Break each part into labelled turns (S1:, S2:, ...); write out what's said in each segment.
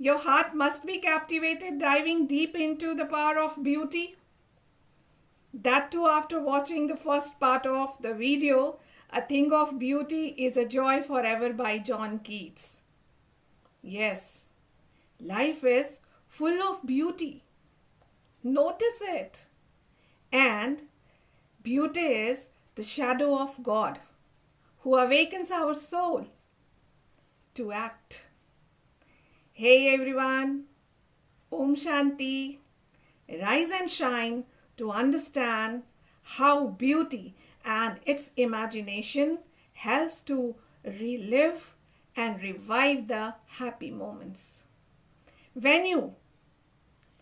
S1: Your heart must be captivated, diving deep into the power of beauty. That too after watching the first part of the video, A Thing of Beauty is a Joy Forever by John Keats. Yes, life is full of beauty. Notice it. And beauty is the shadow of God who awakens our soul to act. Hey everyone, Om Shanti, rise and shine to understand how beauty and its imagination helps to relive and revive the happy moments. When you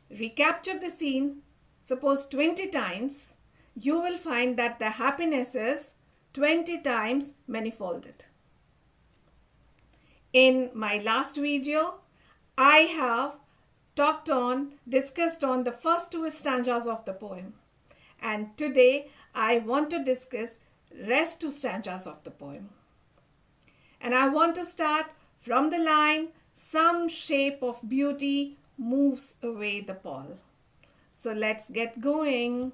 S1: recapture the scene, suppose 20 times, you will find that the happiness is 20 times manifolded. In my last video, I have discussed on the first two stanzas of the poem. And today I want to discuss rest two stanzas of the poem. And I want to start from the line, some shape of beauty moves away the pall. So let's get going.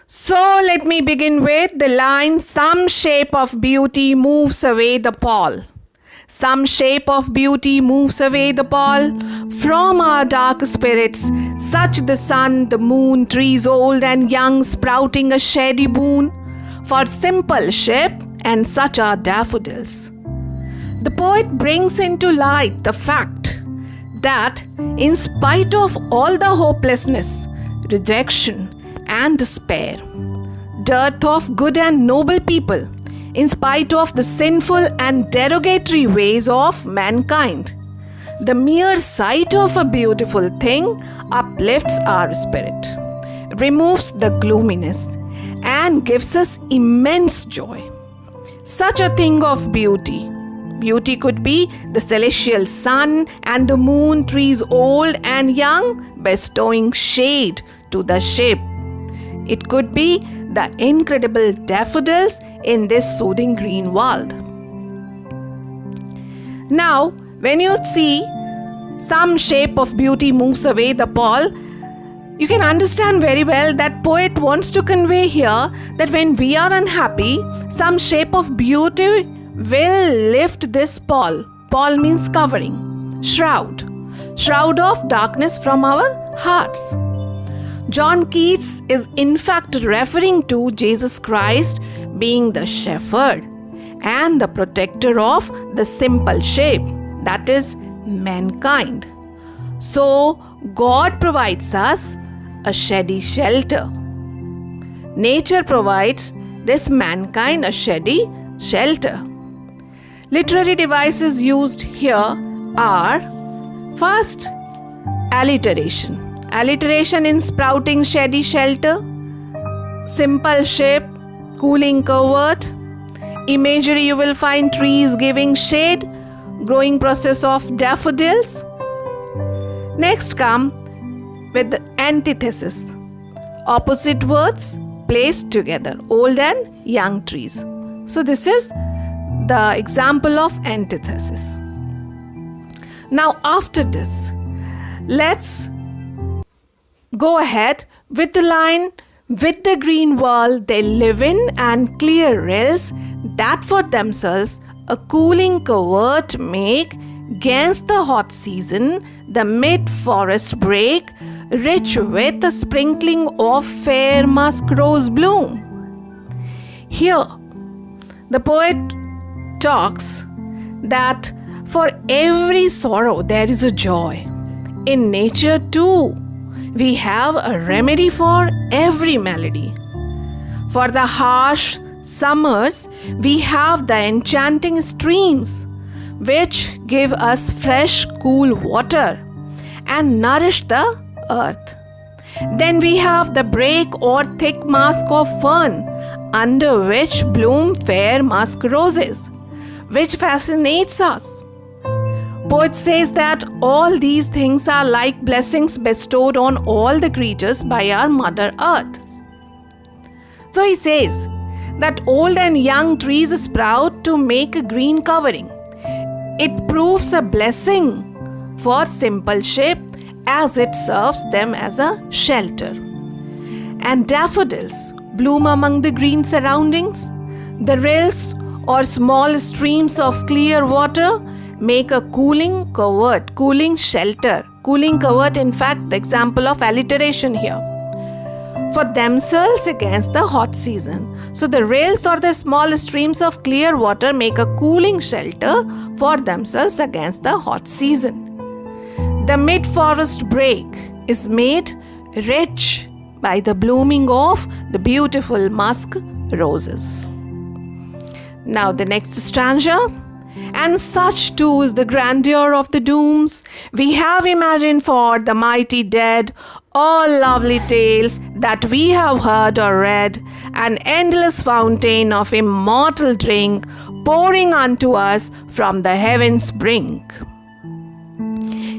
S1: So let me begin with the line, some shape of beauty moves away the pall. Some shape of beauty moves away the pall from our dark spirits, such the sun, the moon, trees old and young sprouting a shady boon, for simple ship and such are daffodils. The poet brings into light the fact that in spite of all the hopelessness, rejection and despair, dearth of good and noble people, in spite of the sinful and derogatory ways of mankind, the mere sight of a beautiful thing uplifts our spirit, removes the gloominess, and gives us immense joy. Such a thing of beauty. Beauty could be the celestial sun and the moon, trees old and young, bestowing shade to the ship. It could be the incredible daffodils in this soothing green world. Now, when you see some shape of beauty moves away the pall, you can understand very well that poet wants to convey here that when we are unhappy, some shape of beauty will lift this pall. Pall means covering, shroud of darkness from our hearts. John Keats is in fact referring to Jesus Christ being the shepherd and the protector of the simple shape, that is mankind. So God provides us a shady shelter. Nature provides this mankind a shady shelter. Literary devices used here are first, alliteration. Alliteration in sprouting shady shelter, simple shape, cooling covert. Imagery you will find trees giving shade, growing process of daffodils. Next come with the antithesis. Opposite words placed together, old and young trees. So this is the example of antithesis. Now after this, let's go ahead with the line, with the green world they live in and clear rills that for themselves a cooling covert make, 'gainst the hot season the mid-forest break, rich with a sprinkling of fair musk rose bloom. Here the poet talks that for every sorrow there is a joy. In nature too, we have a remedy for every malady. For the harsh summers, we have the enchanting streams, which give us fresh, cool water and nourish the earth. Then we have the brake or thick mask of fern, under which bloom fair musk roses, which fascinates us. Poet says that all these things are like blessings bestowed on all the creatures by our Mother Earth. So he says that old and young trees sprout to make a green covering. It proves a blessing for simple shape as it serves them as a shelter. And daffodils bloom among the green surroundings. The rills or small streams of clear water make a cooling covert, cooling shelter. Cooling covert, in fact, the example of alliteration here. For themselves against the hot season. So the rills or the small streams of clear water make a cooling shelter for themselves against the hot season. The mid-forest brake is made rich by the blooming of the beautiful musk roses. Now the next stanza. And such too is the grandeur of the dooms we have imagined for the mighty dead, all lovely tales that we have heard or read, an endless fountain of immortal drink pouring unto us from the heaven's brink.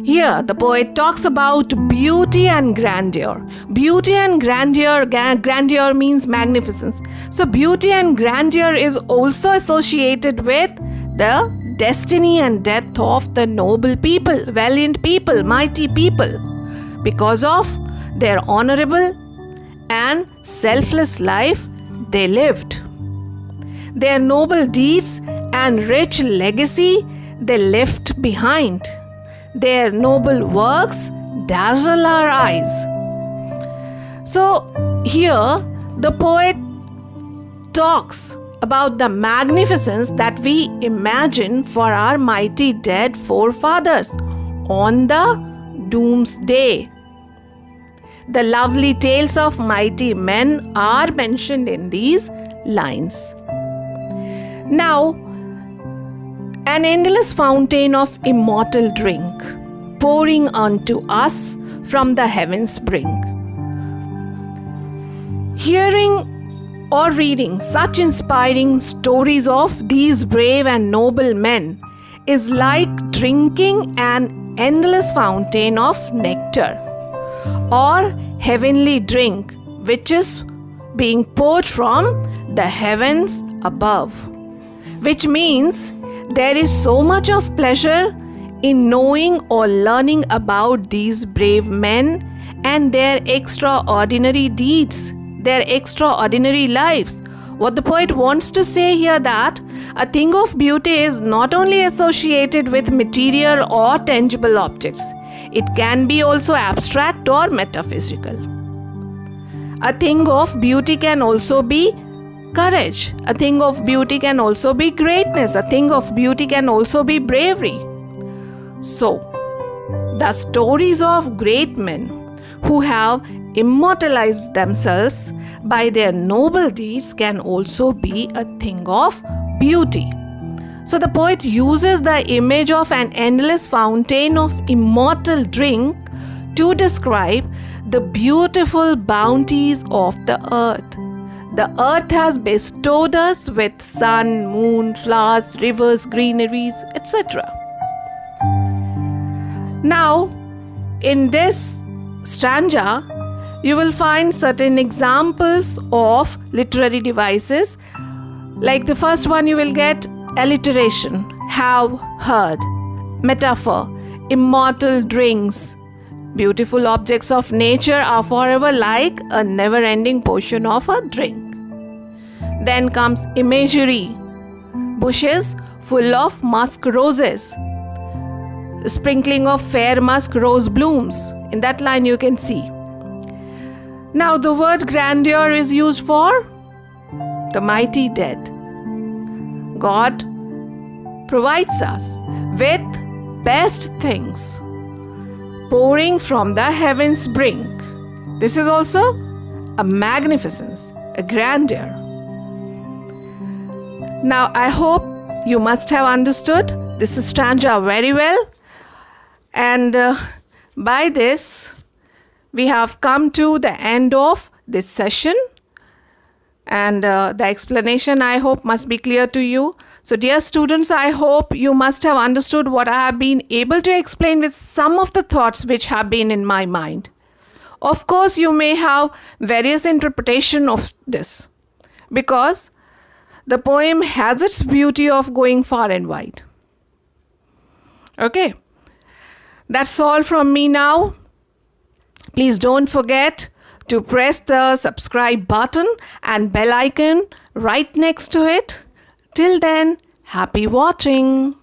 S1: Here, the poet talks about beauty and grandeur. Beauty and grandeur, grandeur means magnificence. So, beauty and grandeur is also associated with the destiny and death of the noble people, valiant people, mighty people, because of their honorable and selfless life they lived. Their noble deeds and rich legacy they left behind. Their noble works dazzle our eyes. So here the poet talks about the magnificence that we imagine for our mighty dead forefathers on the doomsday. The lovely tales of mighty men are mentioned in these lines. Now, an endless fountain of immortal drink pouring unto us from the heaven's brink. Hearing or reading such inspiring stories of these brave and noble men is like drinking an endless fountain of nectar or heavenly drink which is being poured from the heavens above, which means there is so much of pleasure in knowing or learning about these brave men and their extraordinary deeds, their extraordinary lives. What the poet wants to say here that a thing of beauty is not only associated with material or tangible objects, it can be also abstract or metaphysical. A thing of beauty can also be courage. A thing of beauty can also be greatness. A thing of beauty can also be bravery. So, the stories of great men who have immortalized themselves by their noble deeds can also be a thing of beauty. So, the poet uses the image of an endless fountain of immortal drink to describe the beautiful bounties of the earth. The earth has bestowed us with sun, moon, flowers, rivers, greeneries, etc. Now, in this stanza, you will find certain examples of literary devices. Like the first one, you will get alliteration, have heard, metaphor, immortal drinks. Beautiful objects of nature are forever like a never-ending portion of a drink. Then comes imagery, bushes full of musk roses, sprinkling of fair musk rose blooms. In that line you can see. Now the word grandeur is used for the mighty dead. God provides us with best things pouring from the heaven's brink. This is also a magnificence, a grandeur. Now I hope you must have understood this stanza very well, and by this we have come to the end of this session, and the explanation I hope must be clear to you. So dear students, I hope you must have understood what I have been able to explain with some of the thoughts which have been in my mind. Of course, you may have various interpretation of this because the poem has its beauty of going far and wide. Okay. That's all from me now. Please don't forget to press the subscribe button and bell icon right next to it. Till then, happy watching.